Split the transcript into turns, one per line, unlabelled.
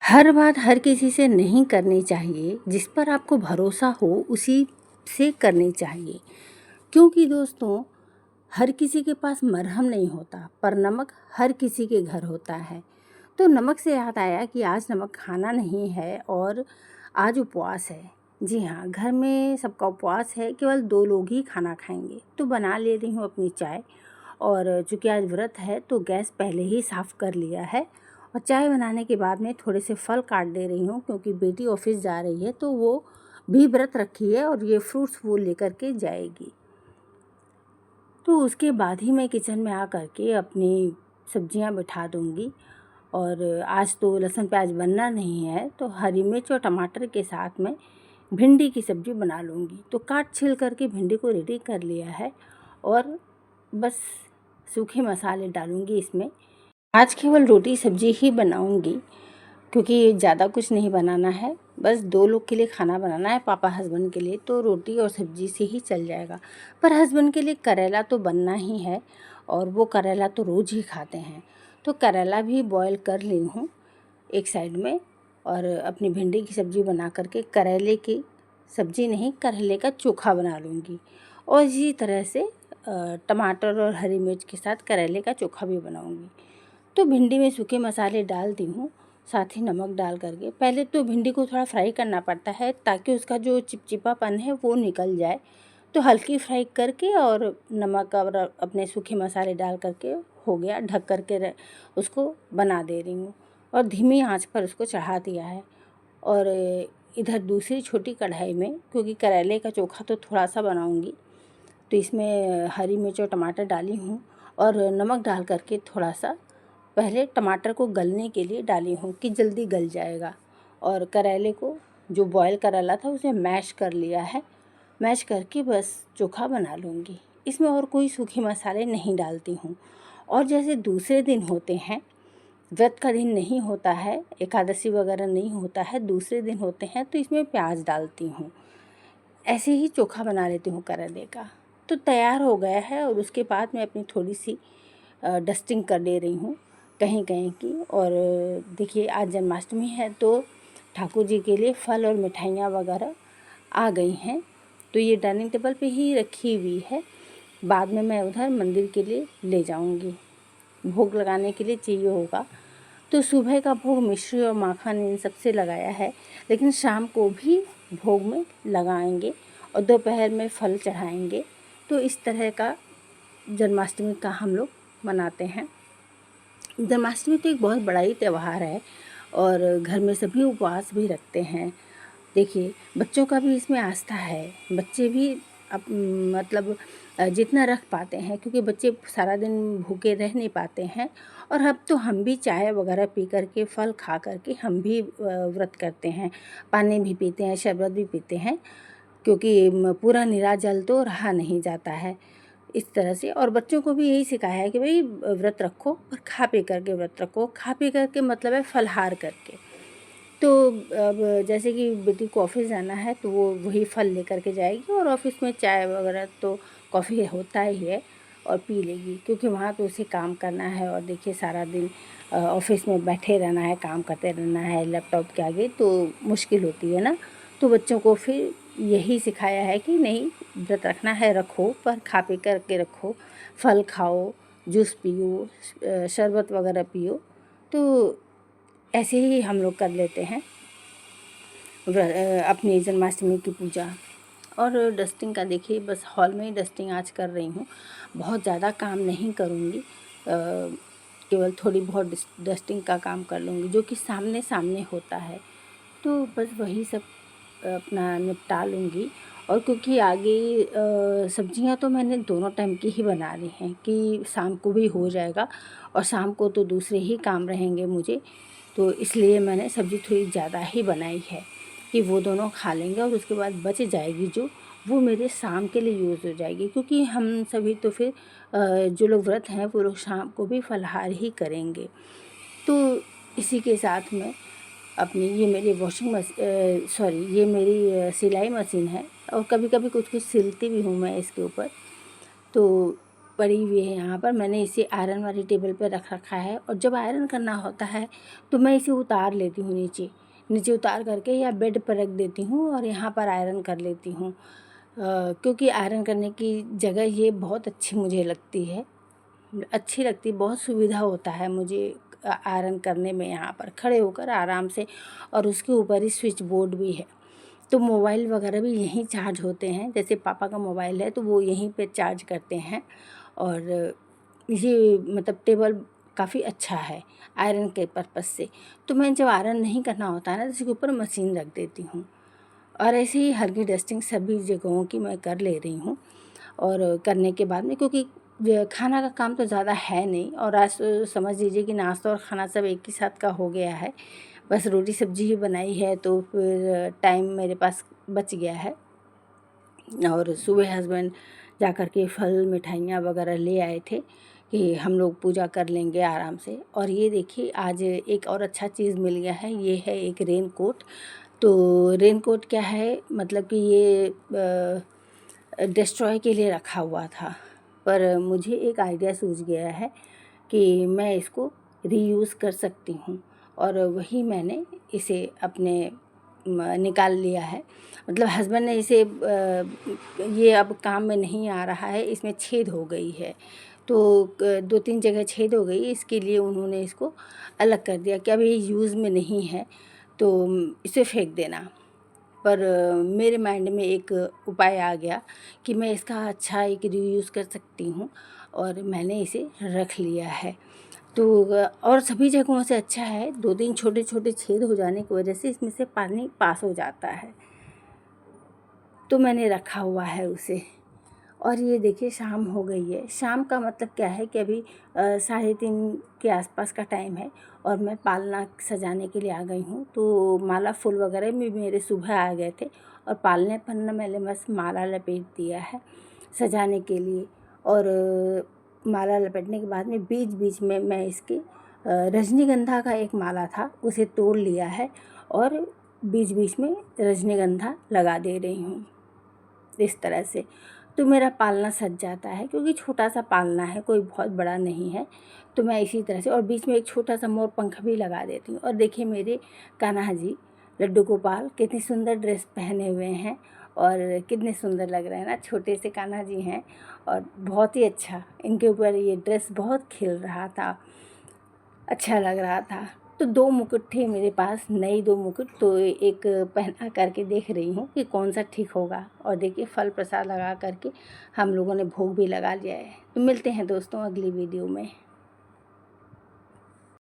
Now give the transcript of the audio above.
हर बात हर किसी से नहीं करनी चाहिए, जिस पर आपको भरोसा हो उसी से करनी चाहिए। क्योंकि दोस्तों, हर किसी के पास मरहम नहीं होता, पर नमक हर किसी के घर होता है। तो नमक से याद आया कि आज नमक खाना नहीं है और आज उपवास है। जी हाँ, घर में सबका उपवास है, केवल 2 लोग ही खाना खाएंगे। तो बना ले रही हूँ अपनी चाय, और चूँकि आज व्रत है तो गैस पहले ही साफ़ कर लिया है। और चाय बनाने के बाद में थोड़े से फल काट दे रही हूँ, क्योंकि बेटी ऑफिस जा रही है तो वो भी व्रत रखी है और ये फ्रूट्स वो लेकर के जाएगी। तो उसके बाद ही मैं किचन में आ कर के अपनी सब्जियां बिठा दूंगी। और आज तो लहसुन प्याज बनना नहीं है, तो हरी मिर्च और टमाटर के साथ में भिंडी की सब्ज़ी बना लूँगी। तो काट छील करके भिंडी को रेडी कर लिया है, और बस सूखे मसाले डालूँगी इसमें। आज केवल रोटी सब्ज़ी ही बनाऊँगी, क्योंकि ज़्यादा कुछ नहीं बनाना है। बस 2 लोग के लिए खाना बनाना है, पापा हस्बैंड के लिए तो रोटी और सब्ज़ी से ही चल जाएगा। पर हस्बैंड के लिए करेला तो बनना ही है, और वो करेला तो रोज़ ही खाते हैं। तो करेला भी बॉयल कर ली हूँ एक साइड में, और अपनी भिंडी की सब्ज़ी बना करके करेले की सब्ज़ी नहीं, करेले का चोखा बना लूँगी। और इसी तरह से टमाटर और हरी मिर्च के साथ करेले का चोखा भी बनाऊँगी। तो भिंडी में सूखे मसाले डाल दी हूँ, साथ ही नमक डाल करके। पहले तो भिंडी को थोड़ा फ्राई करना पड़ता है, ताकि उसका जो चिपचिपापन है वो निकल जाए। तो हल्की फ्राई करके और नमक और अपने सूखे मसाले डाल करके हो गया, ढक करके उसको बना दे रही हूँ, और धीमी आंच पर उसको चढ़ा दिया है। और इधर दूसरी छोटी कढ़ाई में, क्योंकि करेले का चोखा तो थोड़ा सा बनाऊँगी, तो इसमें हरी मिर्च और टमाटर डाली हूँ, और नमक डाल करके थोड़ा सा पहले टमाटर को गलने के लिए डाली हूँ कि जल्दी गल जाएगा। और करेले को जो बॉयल करेला था उसे मैश कर लिया है। मैश करके बस चोखा बना लूँगी। इसमें और कोई सूखे मसाले नहीं डालती हूँ। और जैसे दूसरे दिन होते हैं, व्रत का दिन नहीं होता है, एकादशी वगैरह नहीं होता है, दूसरे दिन होते हैं, तो इसमें प्याज डालती हूँ। ऐसे ही चोखा बना लेती हूँ करेले का। तो तैयार हो गया है, और उसके बाद मैं अपनी थोड़ी सी डस्टिंग कर ले रही हूँ कहीं कहीं की। और देखिए, आज जन्माष्टमी है, तो ठाकुर जी के लिए फल और मिठाइयाँ वगैरह आ गई हैं, तो ये डाइनिंग टेबल पे ही रखी हुई है। बाद में मैं उधर मंदिर के लिए ले जाऊंगी, भोग लगाने के लिए चाहिए होगा। तो सुबह का भोग मिश्री और माखन इन सब से लगाया है, लेकिन शाम को भी भोग में लगाएंगे, और दोपहर में फल चढ़ाएंगे। तो इस तरह का जन्माष्टमी का हम लोग मनाते हैं। जन्माष्टमी तो एक बहुत बड़ा ही त्यौहार है, और घर में सभी उपवास भी रखते हैं। देखिए, बच्चों का भी इसमें आस्था है। बच्चे भी मतलब जितना रख पाते हैं, क्योंकि बच्चे सारा दिन भूखे रह नहीं पाते हैं। और अब तो हम भी चाय वगैरह पी करके, फल खा करके हम भी व्रत करते हैं, पानी भी पीते हैं, शरबत भी पीते हैं, क्योंकि पूरा निरा जल तो रहा नहीं जाता है इस तरह से। और बच्चों को भी यही सिखाया है कि भाई व्रत रखो, और खा पी करके व्रत रखो। खा पी करके मतलब है फलाहार करके। तो अब जैसे कि बेटी को ऑफिस जाना है, तो वो वही फल लेकर के जाएगी, और ऑफिस में चाय वगैरह तो कॉफ़ी होता ही है, और पी लेगी, क्योंकि वहाँ तो उसे काम करना है। और देखिए, सारा दिन ऑफिस में बैठे रहना है, काम करते रहना है लैपटॉप के आगे, तो मुश्किल होती है ना। तो बच्चों को फिर यही सिखाया है कि नहीं, व्रत रखना है रखो, पर खा पी करके रखो, फल खाओ, जूस पियो, शरबत वगैरह पियो। तो ऐसे ही हम लोग कर लेते हैं अपनी जन्माष्टमी की पूजा। और डस्टिंग का देखिए, बस हॉल में ही डस्टिंग आज कर रही हूँ, बहुत ज़्यादा काम नहीं करूँगी। केवल थोड़ी बहुत डस्टिंग का काम कर लूँगी, जो कि सामने सामने होता है। तो बस वही सब अपना निपटा लूँगी। और क्योंकि आगे सब्जियां तो मैंने दोनों टाइम की ही बना ली हैं, कि शाम को भी हो जाएगा, और शाम को तो दूसरे ही काम रहेंगे मुझे। तो इसलिए मैंने सब्ज़ी थोड़ी ज़्यादा ही बनाई है, कि वो दोनों खा लेंगे, और उसके बाद बच जाएगी जो, वो मेरे शाम के लिए यूज़ हो जाएगी। क्योंकि हम सभी तो फिर जो लोग व्रत हैं वो लोग शाम को भी फलाहार ही करेंगे। तो इसी के साथ में अपनी ये मेरी ये मेरी सिलाई मशीन है, और कभी कभी कुछ कुछ सिलती भी हूँ मैं इसके ऊपर। तो पड़ी हुई है यहाँ पर। मैंने इसे आयरन वाली टेबल पे रख रखा है और जब आयरन करना होता है तो मैं इसे उतार लेती हूँ नीचे उतार करके या बेड पर रख देती हूँ और यहाँ पर आयरन कर लेती हूँ। क्योंकि आयरन करने की जगह ये बहुत अच्छी मुझे लगती है, बहुत सुविधा होता है मुझे आयरन करने में यहाँ पर खड़े होकर आराम से। और उसके ऊपर ही स्विच बोर्ड भी है, तो मोबाइल वगैरह भी यहीं चार्ज होते हैं। जैसे पापा का मोबाइल है तो वो यहीं पे चार्ज करते हैं। और ये मतलब टेबल काफ़ी अच्छा है आयरन के पर्पज़ से। तो मैं जब आयरन नहीं करना होता है ना तो इसके ऊपर मशीन रख देती हूँ और ऐसे ही हल्की डस्टिंग सभी जगहों की मैं कर ले रही हूँ। और करने के बाद में, क्योंकि खाना का काम तो ज़्यादा है नहीं और आज तो समझ लीजिए कि नाश्ता और खाना सब एक ही साथ का हो गया है, बस रोटी सब्जी ही बनाई है तो फिर टाइम मेरे पास बच गया है। और सुबह हस्बैंड जा कर के फल मिठाइयाँ वगैरह ले आए थे कि हम लोग पूजा कर लेंगे आराम से। और ये देखिए आज एक और अच्छा चीज़ मिल गया है, ये है एक रेन कोट। तो रेन कोट क्या है, मतलब कि ये डिस्ट्रॉय के लिए रखा हुआ था, पर मुझे एक आइडिया सूझ गया है कि मैं इसको रीयूज़ कर सकती हूँ और वही मैंने इसे अपने निकाल लिया है। मतलब हस्बैंड ने इसे ये अब काम में नहीं आ रहा है, इसमें छेद हो गई है, तो 2-3 जगह छेद हो गई, इसके लिए उन्होंने इसको अलग कर दिया कि अब ये यूज़ में नहीं है तो इसे फेंक देना। पर मेरे माइंड में एक उपाय आ गया कि मैं इसका अच्छा एक रीयूज़ कर सकती हूँ और मैंने इसे रख लिया है। तो और सभी जगहों से अच्छा है, 2-3 छोटे-छोटे छेद हो जाने की वजह से इसमें से पानी पास हो जाता है, तो मैंने रखा हुआ है उसे। और ये देखिए शाम हो गई है। शाम का मतलब क्या है कि अभी 3:30 के आसपास का टाइम है और मैं पालना सजाने के लिए आ गई हूँ। तो माला फूल वगैरह भी मेरे सुबह आ गए थे और पालने पर ना मैंने बस माला लपेट दिया है सजाने के लिए। और माला लपेटने के बाद में बीच बीच में मैं इसकी रजनीगंधा का एक माला था उसे तोड़ लिया है और बीच बीच में रजनीगंधा लगा दे रही हूँ इस तरह से। तो मेरा पालना सज जाता है, क्योंकि छोटा सा पालना है, कोई बहुत बड़ा नहीं है। तो मैं इसी तरह से और बीच में एक छोटा सा मोर पंख भी लगा देती हूँ। और देखिए मेरे कान्हा जी लड्डू गोपाल कितनी सुंदर ड्रेस पहने हुए हैं और कितने सुंदर लग रहे हैं ना, छोटे से कान्हा जी हैं और बहुत ही अच्छा इनके ऊपर ये ड्रेस बहुत खिल रहा था, अच्छा लग रहा था। तो 2 मुकुट थे मेरे पास, नई 2 मुकुट, तो एक पहना करके देख रही हूँ कि कौन सा ठीक होगा। और देखिए फल प्रसाद लगा करके हम लोगों ने भोग भी लगा लिया है। तो मिलते हैं दोस्तों अगली वीडियो में।